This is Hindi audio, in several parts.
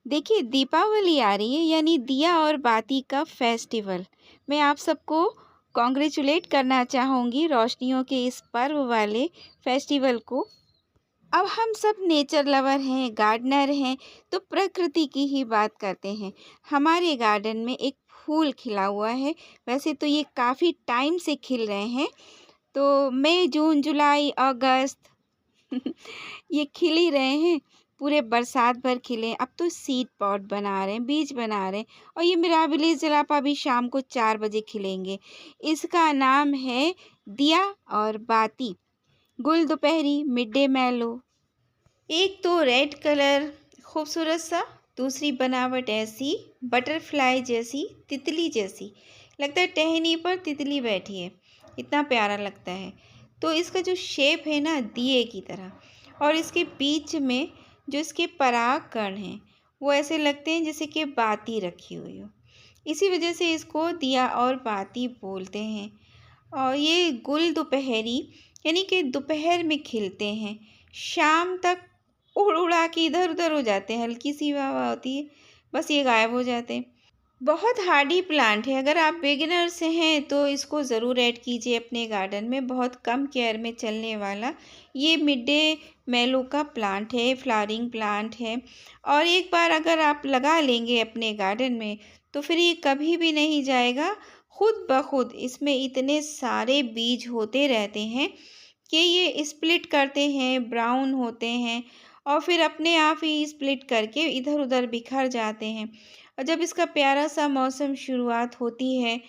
देखिए, दीपावली आ रही है यानी दिया और बाती का फेस्टिवल। मैं आप सबको कॉन्ग्रेचुलेट करना चाहूँगी रोशनियों के इस पर्व वाले फेस्टिवल को। अब हम सब नेचर लवर हैं, गार्डनर हैं, तो प्रकृति की ही बात करते हैं। हमारे गार्डन में एक फूल खिला हुआ है। वैसे तो ये काफ़ी टाइम से खिल रहे हैं, तो मई, जून, जुलाई, अगस्त ये खिल ही रहे हैं, पूरे बरसात भर खिले। अब तो सीड पॉट बना रहे हैं, बीज बना रहे हैं और ये मिराबिलिस जलापा भी शाम को 4 बजे खिलेंगे। इसका नाम है दिया और बाती, गुल दोपहरी, मिड डे मेलो। एक तो रेड कलर खूबसूरत सा, दूसरी बनावट ऐसी बटरफ्लाई जैसी, तितली जैसी, लगता है टहनी पर तितली बैठी है, इतना प्यारा लगता है। तो इसका जो शेप है ना, दिए की तरह, और इसके बीच में जो इसके पराग कण हैं वो ऐसे लगते हैं जैसे कि बाती रखी हुई हो। इसी वजह से इसको दिया और बाती बोलते हैं। और ये गुल दोपहरी यानी कि दोपहर में खिलते हैं, शाम तक उड़ उड़ा के इधर उधर हो जाते हैं, हल्की सी हवा होती है, बस ये गायब हो जाते हैं। बहुत हार्डी प्लांट है, अगर आप बिगिनर्स हैं तो इसको ज़रूर ऐड कीजिए अपने गार्डन में। बहुत कम केयर में चलने वाला ये मिड डे मेलो का प्लांट है, फ्लावरिंग प्लांट है। और एक बार अगर आप लगा लेंगे अपने गार्डन में तो फिर ये कभी भी नहीं जाएगा। खुद ब खुद इसमें इतने सारे बीज होते रहते हैं कि ये स्प्लिट करते हैं, ब्राउन होते हैं और फिर अपने आप ही स्प्लिट करके इधर उधर बिखर जाते हैं। और जब इसका प्यारा सा मौसम शुरुआत होती है,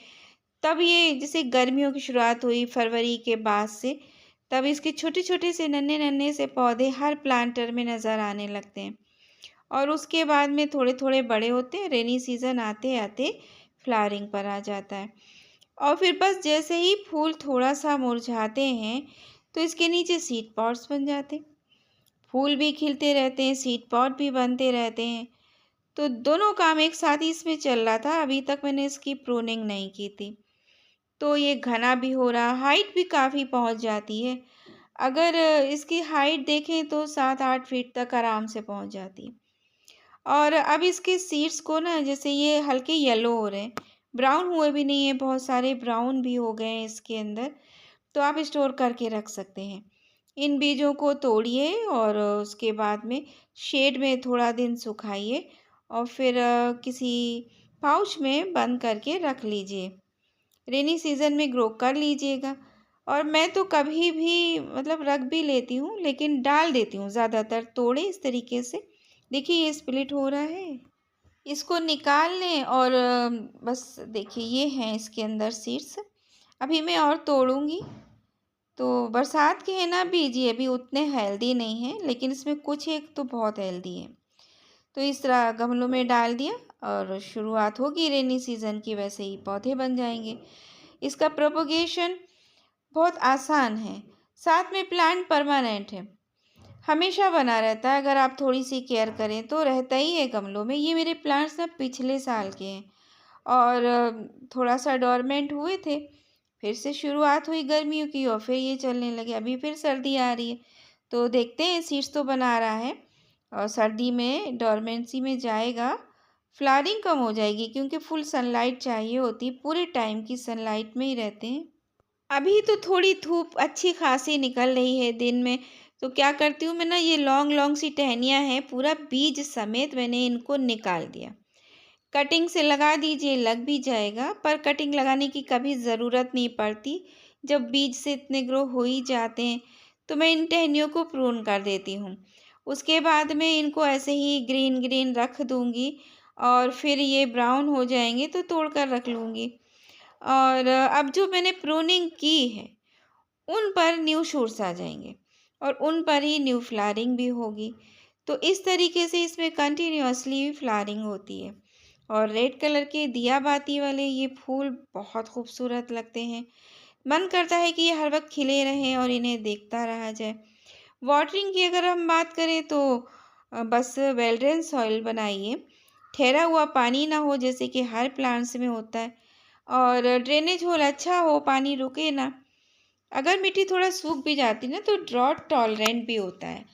तब ये जैसे गर्मियों की शुरुआत हुई फरवरी के बाद से, तब इसके छोटे छोटे से नन्हे नन्हे से पौधे हर प्लांटर में नज़र आने लगते हैं। और उसके बाद में थोड़े थोड़े बड़े होते हैं, रेनी सीज़न आते आते फ्लावरिंग पर आ जाता है। और फिर बस जैसे ही फूल थोड़ा सा मुरझाते हैं तो इसके नीचे सीड पॉट्स बन जाते हैं। फूल भी खिलते रहते हैं, सीड पॉट भी बनते रहते हैं। तो दोनों काम एक साथ ही इसमें चल रहा था। अभी तक मैंने इसकी प्रूनिंग नहीं की थी। तो ये घना भी हो रहा, हाइट भी काफ़ी पहुंच जाती है। अगर इसकी हाइट देखें तो 7-8 फीट तक आराम से पहुंच जाती है। और अब इसके सीड्स को ना, जैसे ये हल्के येलो हो रहे हैं, ब्राउन हुए भी नहीं है, बहुत सारे ब्राउन भी हो गए हैं इसके अंदर, तो आप स्टोर करके रख सकते हैं। इन बीजों को तोड़िए और उसके बाद में शेड में थोड़ा दिन सुखाइए और फिर किसी पाउच में बंद करके रख लीजिए। रेनी सीज़न में ग्रो कर लीजिएगा। और मैं तो कभी भी मतलब रख भी लेती हूँ, लेकिन डाल देती हूँ ज़्यादातर तोड़े इस तरीके से। देखिए ये स्प्लिट हो रहा है, इसको निकाल लें और बस देखिए ये हैं इसके अंदर सीड्स। अभी मैं और तोड़ूंगी। तो बरसात के हैं ना बीज, ये भी उतने हेल्दी नहीं हैं, लेकिन इसमें कुछ एक तो बहुत हेल्दी है। तो इस तरह गमलों में डाल दिया और शुरुआत होगी रेनी सीज़न की, वैसे ही पौधे बन जाएंगे। इसका प्रोपोगेशन बहुत आसान है, साथ में प्लांट परमानेंट है, हमेशा बना रहता है। अगर आप थोड़ी सी केयर करें तो रहता ही है गमलों में। ये मेरे प्लांट्स ना पिछले साल के हैं और थोड़ा सा डोरमेंट हुए थे, फिर से शुरुआत हुई गर्मियों की और फिर ये चलने लगे। अभी फिर सर्दी आ रही है तो देखते हैं, सीड्स तो बना रहा है और सर्दी में डोरमेंसी में जाएगा, फ्लावरिंग कम हो जाएगी क्योंकि फुल सनलाइट चाहिए होती, पूरे टाइम की सनलाइट में ही रहते हैं। अभी तो थोड़ी धूप अच्छी खासी निकल रही है दिन में, तो क्या करती हूँ मैं ना, ये लॉन्ग लॉन्ग सी टहनियाँ हैं, पूरा बीज समेत मैंने इनको निकाल दिया। कटिंग से लगा दीजिए, लग भी जाएगा, पर कटिंग लगाने की कभी ज़रूरत नहीं पड़ती। जब बीज से इतने ग्रो हो ही जाते हैं तो मैं इन टहनियों को प्रून कर देती हूँ। उसके बाद में इनको ऐसे ही ग्रीन ग्रीन रख दूँगी और फिर ये ब्राउन हो जाएंगे तो तोड़ कर रख लूँगी। और अब जो मैंने प्रूनिंग की है उन पर न्यू शूट्स आ जाएंगे और उन पर ही न्यू फ्लावरिंग भी होगी। तो इस तरीके से इसमें कंटिन्यूअसली फ्लावरिंग होती है। और रेड कलर के दिया बाती वाले ये फूल बहुत खूबसूरत लगते हैं, मन करता है कि ये हर वक्त खिले रहें और इन्हें देखता रहा जाए। वाटरिंग की अगर हम बात करें तो बस वेल ड्रेन सॉइल बनाइए, ठहरा हुआ पानी ना हो जैसे कि हर प्लांट्स में होता है, और ड्रेनेज होल अच्छा हो, पानी रुके ना। अगर मिट्टी थोड़ा सूख भी जाती ना तो ड्रॉट टॉलरेंट भी होता है,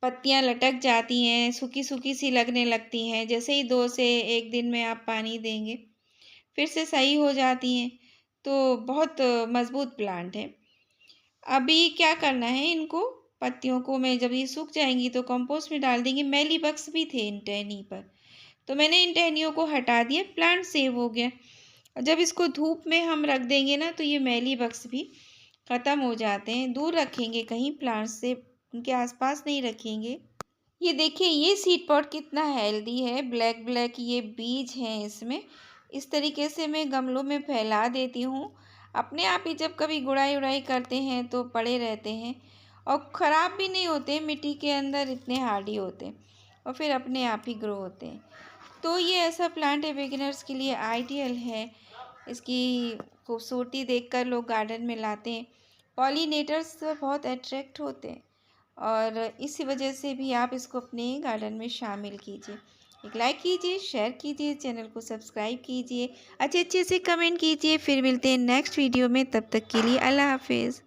पत्तियां लटक जाती हैं, सूखी सूखी सी लगने लगती हैं। जैसे ही 2 से 1 दिन में आप पानी देंगे, फिर से सही हो जाती हैं। तो बहुत मज़बूत प्लांट है। अभी क्या करना है, इनको पत्तियों को मैं जब ये सूख जाएँगी तो कंपोस्ट में डाल देंगे। मेली बग्स भी थे इन टहनी पर, तो मैंने इन टहनियों को हटा दिया, प्लांट सेव हो गया। और जब इसको धूप में हम रख देंगे ना, तो ये मेली बग्स भी ख़त्म हो जाते हैं। दूर रखेंगे कहीं प्लांट्स से, उनके आसपास नहीं रखेंगे। ये देखिए, ये सीड पॉट कितना हेल्दी है, ब्लैक ब्लैक ये बीज हैं इसमें। इस तरीके से मैं गमलों में फैला देती हूँ। अपने आप ही जब कभी गुड़ाई उड़ाई करते हैं तो पड़े रहते हैं और ख़राब भी नहीं होते, मिट्टी के अंदर इतने हार्डी होते हैं और फिर अपने आप ही ग्रो होते हैं। तो ये ऐसा प्लांट है, बिगिनर्स के लिए आइडियल है। इसकी खूबसूरती देखकर लोग गार्डन में लाते हैं। पॉलिनेटर्स बहुत अट्रैक्ट होते हैं और इसी वजह से भी आप इसको अपने गार्डन में शामिल कीजिए। एक लाइक कीजिए, शेयर कीजिए, चैनल को सब्सक्राइब कीजिए, अच्छे अच्छे से कमेंट कीजिए। फिर मिलते हैं नेक्स्ट वीडियो में, तब तक के लिए अल्लाह हाफिज़।